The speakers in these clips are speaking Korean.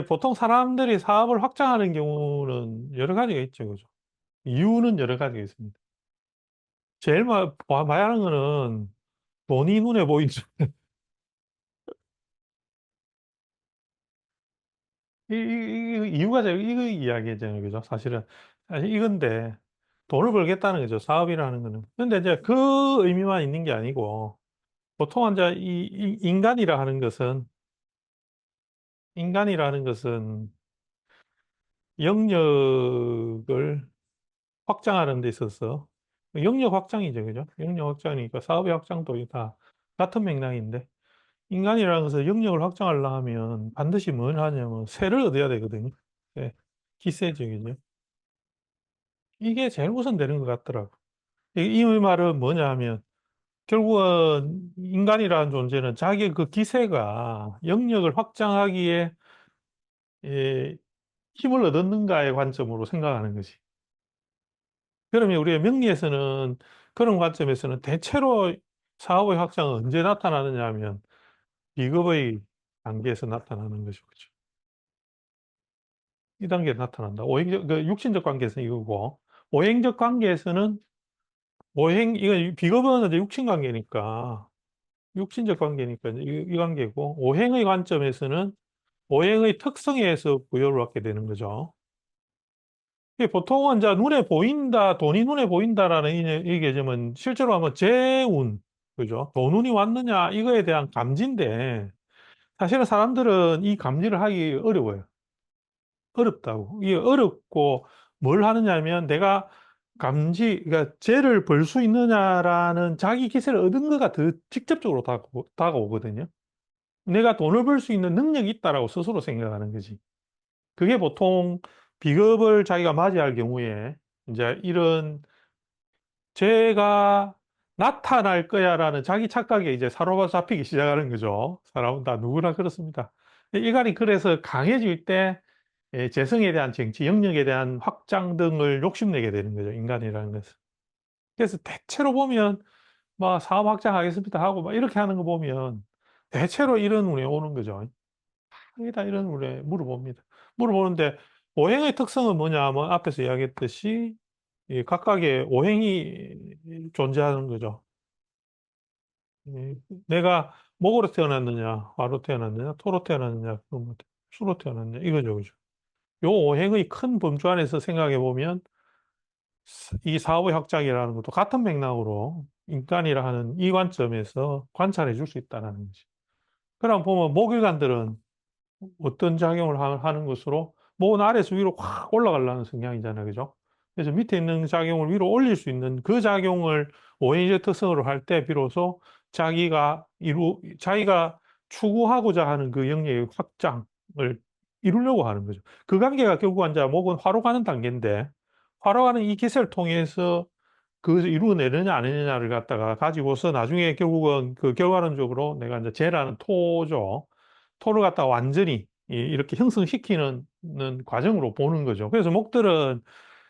보통 사람들이 사업을 확장하는 경우는 여러 가지가 있죠. 그죠? 이유는 여러 가지가 있습니다. 제일 봐야 하는 거는 돈이 눈에 보이죠. 이유가 제일 이거 이야기잖아요. 그죠? 사실 이건데 돈을 벌겠다는 거죠. 사업이라는 거는. 근데 이제 그 의미만 있는 게 아니고 보통 이제 인간이라는 것은 영역을 확장하는 데 있어서 영역 확장이죠. 그죠? 영역 확장이니까 사업의 확장도 다 같은 맥락인데 인간이라는 것은 영역을 확장하려 하면 반드시 뭘 하냐면 세를 얻어야 되거든요. 네. 기세적이죠. 이게 제일 우선되는 것 같더라고. 이 말은 뭐냐 하면 결국은 인간이라는 존재는 자기 그 기세가 영역을 확장하기에 예, 힘을 얻었는가의 관점으로 생각하는 거지. 그러면 우리의 명리에서는 그런 관점에서는 대체로 사업의 확장은 언제 나타나느냐 하면 비급의 단계에서 나타나는 것이죠. 그렇죠? 이 단계에 나타난다. 육신적 관계에서는 이거고, 오행적 관계에서는, 이거 비겁은 이제 육신 관계니까, 육신적 관계니까 이 관계고, 오행의 관점에서는 오행의 특성에 의해서 부여를 받게 되는 거죠. 이게 보통은 이제 눈에 보인다, 돈이 눈에 보인다라는 이 개념은 실제로 하면 재운, 그죠? 돈 운이 왔느냐, 이거에 대한 감지인데, 사실은 사람들은 이 감지를 하기 어려워요. 어렵다고. 이게 어렵고 뭘 하느냐면 내가 그러니까 재를 벌 수 있느냐라는 자기 기세를 얻은 거가 더 직접적으로 다가오거든요. 내가 돈을 벌 수 있는 능력이 있다라고 스스로 생각하는 거지. 그게 보통 비겁을 자기가 맞이할 경우에 이제 이런 재가 나타날 거야라는 자기 착각에 이제 사로잡히기 시작하는 거죠. 사람은 다 누구나 그렇습니다. 인간이 그래서 강해질 때 재성에 대한 정치, 영역에 대한 확장 등을 욕심내게 되는 거죠. 인간이라는 것은. 그래서 대체로 보면 막 사업 확장하겠습니다 하고 막 이렇게 하는 거 보면 대체로 이런 운에 오는 거죠. 다 이런 운에 물어봅니다. 물어보는데 오행의 특성은 뭐냐 하면 앞에서 이야기했듯이 이 각각의 오행이 존재하는 거죠. 이 내가 목으로 태어났느냐, 화로 태어났느냐, 토로 태어났느냐, 수로 태어났느냐 이거죠, 그죠? 요 오행의 큰 범주 안에서 생각해 보면 이 사업의 확장이라는 것도 같은 맥락으로 인간이라 하는 이 관점에서 관찰해 줄 수 있다는 거지. 그럼 보면 목일관들은 어떤 작용을 하는 것으로 목은 아래에서 위로 확 올라가려는 성향이잖아요. 그죠? 그래서 밑에 있는 작용을 위로 올릴 수 있는 그 작용을 오행적 특성으로 할 때 비로소 자기가 추구하고자 하는 그 영역의 확장을 이루려고 하는 거죠. 그 관계가 결국 이제 목은 화로 가는 단계인데 화로 가는 이 기세를 통해서 그것을 이루어내느냐 안 하느냐를 갖다가 가지고서 나중에 결국은 그 결과론적으로 내가 이제 재라는 토죠. 토를 갖다가 완전히 이렇게 형성시키는 과정으로 보는 거죠. 그래서 목들은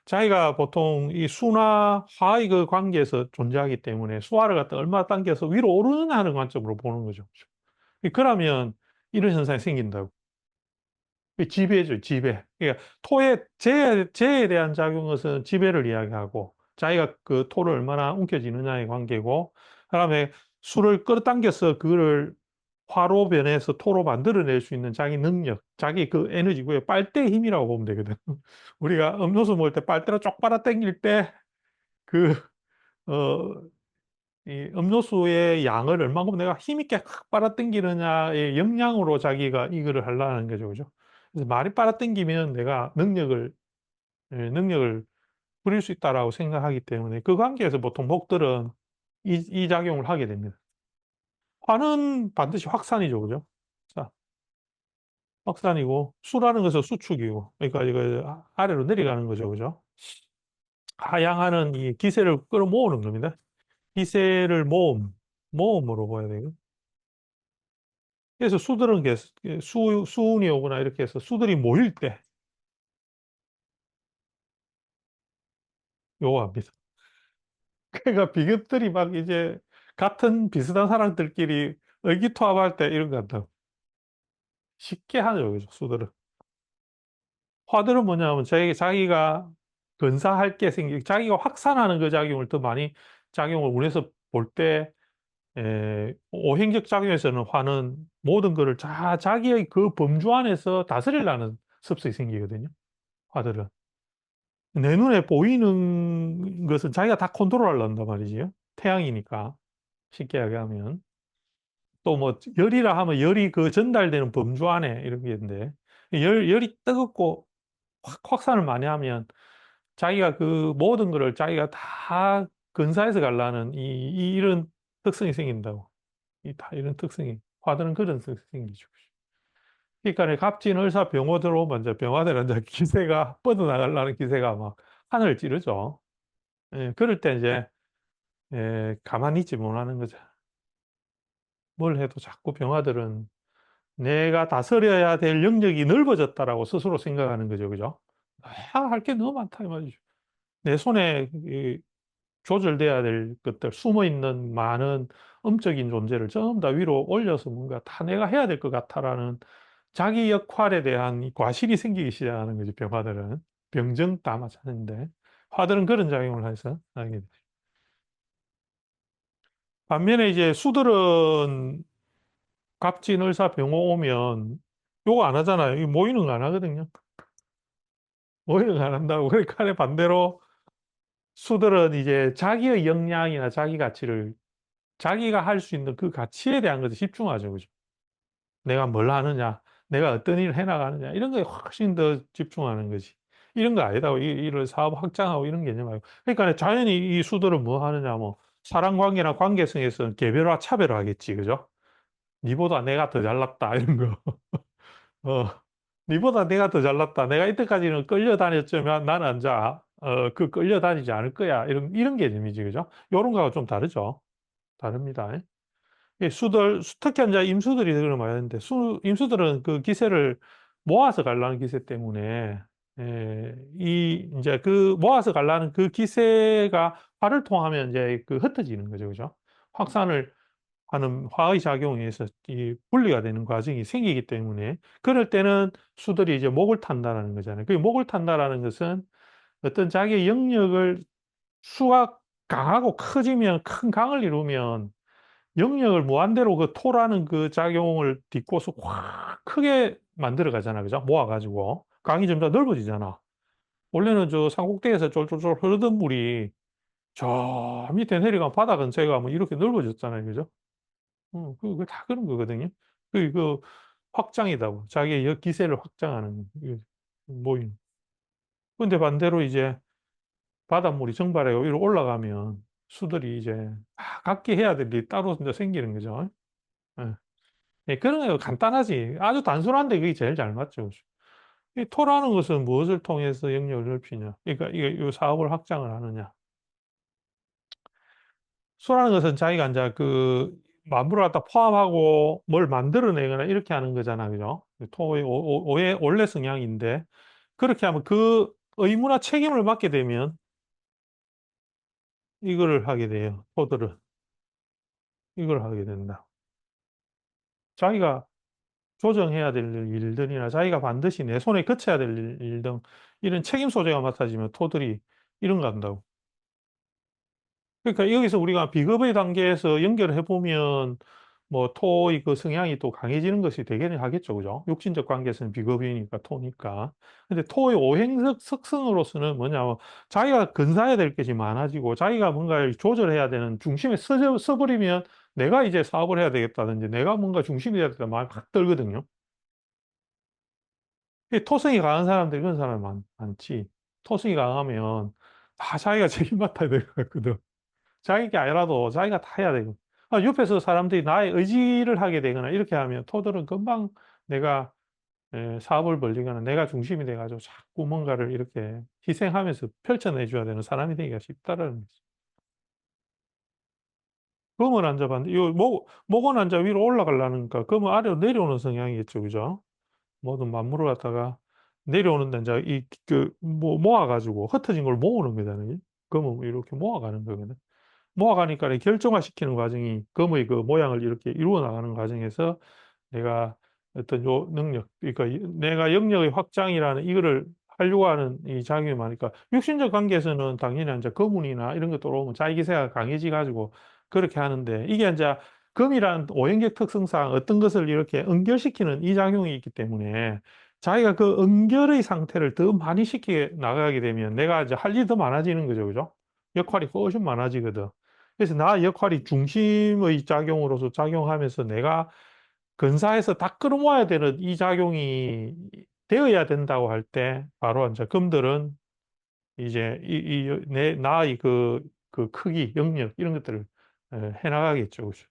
자기가 보통 이 수나 화의 그 관계에서 존재하기 때문에 수화를 갖다 얼마 당겨서 위로 오르느냐 하는 관점으로 보는 거죠. 그러면 이런 현상이 생긴다고. 지배죠, 지배. 그러니까 재에 대한 작용은 지배를 이야기하고 자기가 그 토를 얼마나 움켜쥐느냐의 관계고 그다음에 술을 끌어당겨서 그거를 화로 변해서 토로 만들어낼 수 있는 자기 능력, 자기 그 에너지고요. 빨대의 힘이라고 보면 되거든. 우리가 음료수 먹을 때 빨대로 쪽 빨아 당길 때 그, 어, 이 음료수의 양을 얼마큼 내가 힘있게 확 빨아당기느냐의 역량으로 자기가 이거를 하려는 거죠. 그죠? 그래서 많이 빨아당기면 내가 능력을 부릴 수 있다라고 생각하기 때문에 그 관계에서 보통 목들은 이 작용을 하게 됩니다. 화는 반드시 확산이죠. 그죠? 자, 확산이고 수라는 것은 수축이고 그러니까 이거 아래로 내려가는 거죠. 그죠? 하향하는 이 기세를 끌어모으는 겁니다. 기세를 모음으로 봐야 되고. 그래서 수들은 수운이 오거나 이렇게 해서 수들이 모일 때 요합니다. 그러니까 비급들이 막 이제 같은 비슷한 사람들끼리 의기투합할 때 이런 거 같다. 쉽게 하죠, 그죠, 수들은. 화들은 뭐냐면 자기가 근사할 게 자기가 확산하는 그 작용을 더 많이 작용을 운에서 볼 때, 오행적 작용에서는 화는 모든 거를 자기의 그 범주 안에서 다스리려는 습성이 생기거든요. 화들은. 내 눈에 보이는 것은 자기가 다 컨트롤하려 한단 말이지요. 태양이니까. 쉽게 얘기하면. 또 뭐 열이라 하면 열이 그 전달되는 범주 안에 이렇게 있는데 열이 뜨겁고 확산을 많이 하면 자기가 그 모든 거를 자기가 다 근사해서 가려는 이런 특성이 생긴다고. 다 이런 특성이. 화들은 그런 특성이 생기죠. 그러니까 갑진 을사 병호 들어오면 이제 병화들은 이제 기세가 뻗어나가려는 기세가 막 하늘을 찌르죠. 그럴 때 이제 가만히 있지 못하는 거죠. 뭘 해도 자꾸 병화들은 내가 다스려야 될 영역이 넓어졌다라고 스스로 생각하는 거죠. 그죠? 할 게 너무 많다 이 말이죠. 내 손에 조절돼야 될 것들, 숨어 있는 많은 음적인 존재를 전부 다 위로 올려서 뭔가 다 내가 해야 될 것 같아라는 자기 역할에 대한 이 과실이 생기기 시작하는 거죠. 병화들은. 병정 다 마찬가지인데 화들은 그런 작용을 해서 하게 돼요. 반면에 이제 수들은 갑진, 을사, 병호 오면 요거 안 하잖아요. 이 모이는 거 안 하거든요. 모이는 거 안 한다고. 그러니까 반대로 수들은 이제 자기의 역량이나 자기 가치를 자기가 할 수 있는 그 가치에 대한 것에 집중하죠. 그죠? 내가 뭘 하느냐, 내가 어떤 일을 해나가느냐, 이런 거에 훨씬 더 집중하는 거지. 이런 거 아니다. 일을 사업 확장하고 이런 개념 아니고. 그러니까 자연히 이 수들은 뭐 하느냐, 뭐, 사람 관계나 관계성에서는 개별화, 차별화하겠지. 그죠? 니보다 내가 더 잘났다. 이런 거. 어, 니보다 내가 더 잘났다. 내가 이때까지는 끌려다녔지만 나는 이제, 그 끌려다니지 않을 거야. 이런 개념이지. 그죠? 요런 거하고 좀 다르죠. 다릅니다. 특히 이제 임수들이 그런 많이 하는데, 임수들은 그 기세를 모아서 가려는 기세 때문에, 이제 그 모아서 가려는 그 기세가 화를 통하면 이제 그 흩어지는 거죠. 그죠? 확산을 하는 화의 작용에 의해서 이 분리가 되는 과정이 생기기 때문에, 그럴 때는 수들이 이제 목을 탄다라는 거잖아요. 그 목을 탄다라는 것은 어떤 자기의 영역을 수가 강하고 커지면 큰 강을 이루면 영역을 무한대로 그 토라는 그 작용을 딛고서 확 크게 만들어 가잖아. 그죠? 모아가지고. 강이 점점 넓어지잖아. 원래는 저 산꼭대기에서 쫄쫄쫄 흐르던 물이 저 밑에 내려가면 바다 근처에 가면 이렇게 넓어졌잖아요. 그죠? 그거 다 그런 거거든요. 그 확장이다. 자기의 기세를 확장하는 모임. 근데 반대로 이제 바닷물이 정발해 위로 올라가면 수들이 이제 각기 해야 될 일이 따로 이제 생기는 거죠. 예. 그런 거 간단하지. 아주 단순한데 그게 제일 잘 맞죠. 이 토라는 것은 무엇을 통해서 영역을 넓히냐. 그러니까 이게 이 사업을 확장을 하느냐. 수라는 것은 자기가 이제 그 만물을 갖다 포함하고 뭘 만들어내거나 이렇게 하는 거잖아. 그죠? 토의 오의 원래 성향인데 그렇게 하면 그 의무나 책임을 맡게 되면 이거를 하게 돼요. 토들은. 이걸 하게 된다. 자기가 조정해야 될 일들이나 자기가 반드시 내 손에 거쳐야 될 일 등 이런 책임 소재가 맡아지면 토들이 이런 거 한다고. 그러니까 여기서 우리가 비겁의 단계에서 연결을 해보면 뭐 토의 그 성향이 또 강해지는 것이 되게는 하겠죠. 그죠? 육신적 관계에서는 비겁이니까 토니까. 근데 토의 오행적 특성으로서는 뭐냐면 자기가 근사해야 될 것이 많아지고 자기가 뭔가를 조절해야 되는 중심에 서버리면 내가 이제 사업을 해야 되겠다든지 내가 뭔가 중심이 돼야 되겠다 마음이 확 들거든요. 이 토성이 강한 사람들이 그런 사람이 많지. 토성이 강하면 다 자기가 책임 맡아야 될 것 같거든. 자기 게 아니라도 자기가 다 해야 되고. 옆에서 사람들이 나의 의지를 하게 되거나 이렇게 하면 토들은 금방 내가 사업을 벌리거나 내가 중심이 돼가지고 자꾸 뭔가를 이렇게 희생하면서 펼쳐내줘야 되는 사람이 되기가 쉽다라는 거죠. 검은 앉아봤는데, 목은 앉아 위로 올라가려니까 검은 아래로 내려오는 성향이겠죠. 그죠? 모든 만물을 갖다가 내려오는데 이제 모아가지고 흩어진 걸 모으는 거잖아요. 검은 이렇게 모아가는 거거든. 모아가니까 결정화시키는 과정이 검의 그 모양을 이렇게 이루어 나가는 과정에서 내가 어떤 요 능력, 그러니까 내가 영역의 확장이라는 이거를 하려고 하는 이 작용이 많으니까 육신적 관계에서는 당연히 이제 거문이나 이런 것 들어오면 자기 기세가 강해지 가지고 그렇게 하는데 이게 이제 금이란 오행적 특성상 어떤 것을 이렇게 응결시키는 이 작용이 있기 때문에 자기가 그 응결의 상태를 더 많이 시켜 나가게 되면 내가 이제 할 일이 더 많아지는 거죠, 그죠? 역할이 훨씬 많아지거든. 그래서 나 역할이 중심의 작용으로서 작용하면서 내가 근사해서 다 끌어모아야 되는 이 작용이 되어야 된다고 할 때 바로 이제 금들은 이제 나의 그 크기, 영역 이런 것들을 해나가겠죠. 그죠?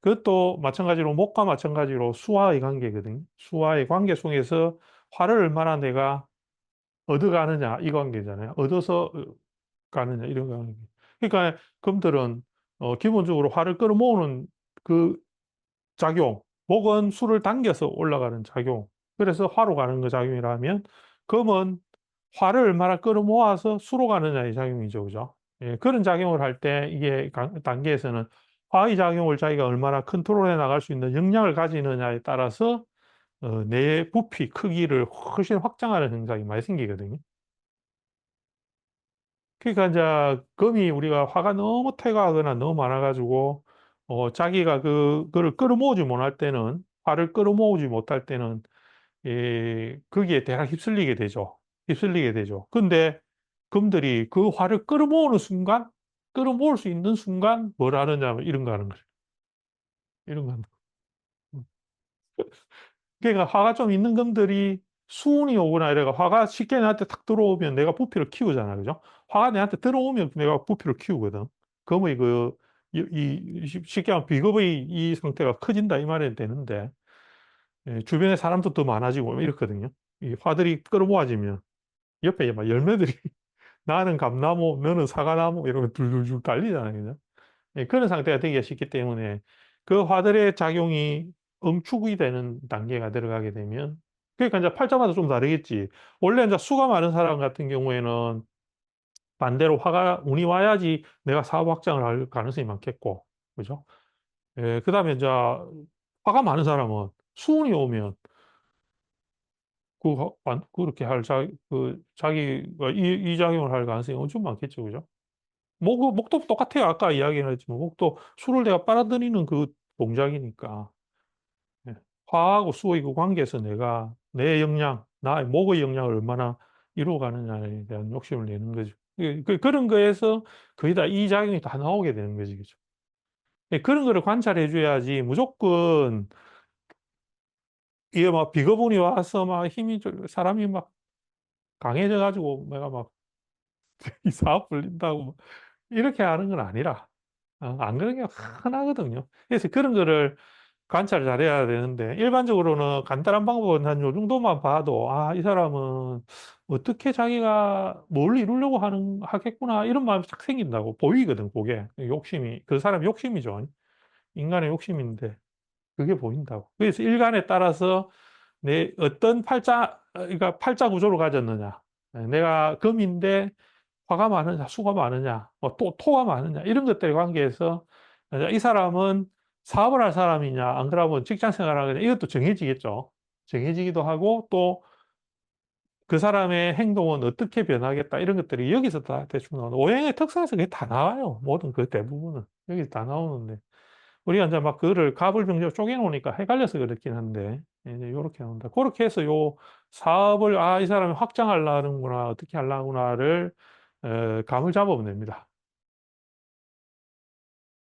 그것도 마찬가지로 목과 마찬가지로 수와의 관계거든요. 수와의 관계 속에서 화를 얼마나 내가 얻어가느냐 이 관계잖아요. 얻어서 가느냐 이런 관계. 그러니까 금들은 기본적으로 화를 끌어모으는 그 작용, 목은 술을 당겨서 올라가는 작용. 그래서 화로 가는 거 작용이라면 금은 화를 얼마나 끌어모아서 수로 가느냐의 작용이죠. 그죠? 예, 그런 작용을 할 때 이게 단계에서는 화의 작용을 자기가 얼마나 컨트롤해 나갈 수 있는 역량을 가지느냐에 따라서 내 부피, 크기를 훨씬 확장하는 현상이 많이 생기거든요. 그러니까 이제 금이 우리가 화가 너무 퇴가하거나 너무 많아가지고 자기가 그거를 끌어모으지 못할 때는 화를 끌어모으지 못할 때는 거기에 대략 휩쓸리게 되죠. 휩쓸리게 되죠. 근데 금들이 그 화를 끌어모으는 순간, 끌어모을 수 있는 순간 뭘 하느냐 이런 거 하는 거죠. 이런 거 하는 거. 그러니까 화가 좀 있는 금들이 수운이 오거나 이래가 화가 쉽게 나한테 탁 들어오면 내가 부피를 키우잖아. 그죠? 화가 내한테 들어오면 내가 부피를 키우거든. 금의 쉽게 하면 비겁의 이 상태가 커진다 이 말이 되는데, 주변에 사람도 더 많아지고 이렇거든요. 이 화들이 끌어모아지면 옆에 막 열매들이 나는 감나무, 너는 사과나무 이러면 둘둘둘 달리잖아요. 그죠? 그런 상태가 되기가 쉽기 때문에 그 화들의 작용이 응축이 되는 단계가 들어가게 되면 그러니까 이제 팔자마다 좀 다르겠지. 원래 이제 수가 많은 사람 같은 경우에는 반대로 화가 운이 와야지 내가 사업 확장을 할 가능성이 많겠고, 그죠? 그다음에 이제 화가 많은 사람은 수운이 오면 그렇게 자기가 이 작용을 할 가능성이 엄청 많겠죠, 그죠? 목도 똑같아요. 아까 이야기를 했지만, 목도 술을 내가 빨아들이는 그 동작이니까. 예. 화하고 수의 그 관계에서 내가 내 역량, 나의 목의 역량을 얼마나 이루어가느냐에 대한 욕심을 내는 거죠. 그런 거에서 거의 다 이 작용이 다 나오게 되는 거지, 그죠? 그런 거를 관찰해 줘야지 무조건 이게 막 비거분이 와서 막 사람이 막 강해져 가지고 내가 막 이 사업 불린다고 이렇게 하는 건 아니라 안 그런 게 흔하거든요. 그래서 그런 거를 관찰을 잘해야 되는데 일반적으로는 간단한 방법은 한 요 정도만 봐도 이 사람은 어떻게 자기가 뭘 이루려고 하겠구나 이런 마음이 딱 생긴다고 보이거든. 그게 욕심이 그 사람 욕심이죠. 인간의 욕심인데 그게 보인다고. 그래서 일간에 따라서 내 어떤 그러니까 팔자 구조를 가졌느냐. 내가 금인데 화가 많으냐, 수가 많으냐, 뭐 또 토가 많으냐, 이런 것들에 관계해서 이 사람은 사업을 할 사람이냐, 안 그러면 직장 생활을 하느냐, 이것도 정해지겠죠. 정해지기도 하고, 또 그 사람의 행동은 어떻게 변하겠다, 이런 것들이 여기서 다 대충 나오는, 오행의 특성에서 그게 다 나와요. 모든 그 대부분은. 여기서 다 나오는데. 우리가 이제 막 그거를 갑을병자로 쪼개놓으니까 헷갈려서 그렇긴 한데, 이제 요렇게 나온다. 그렇게 해서 요 사업을, 이 사람이 확장하려는구나, 어떻게 하려구나를, 감을 잡아보면 됩니다.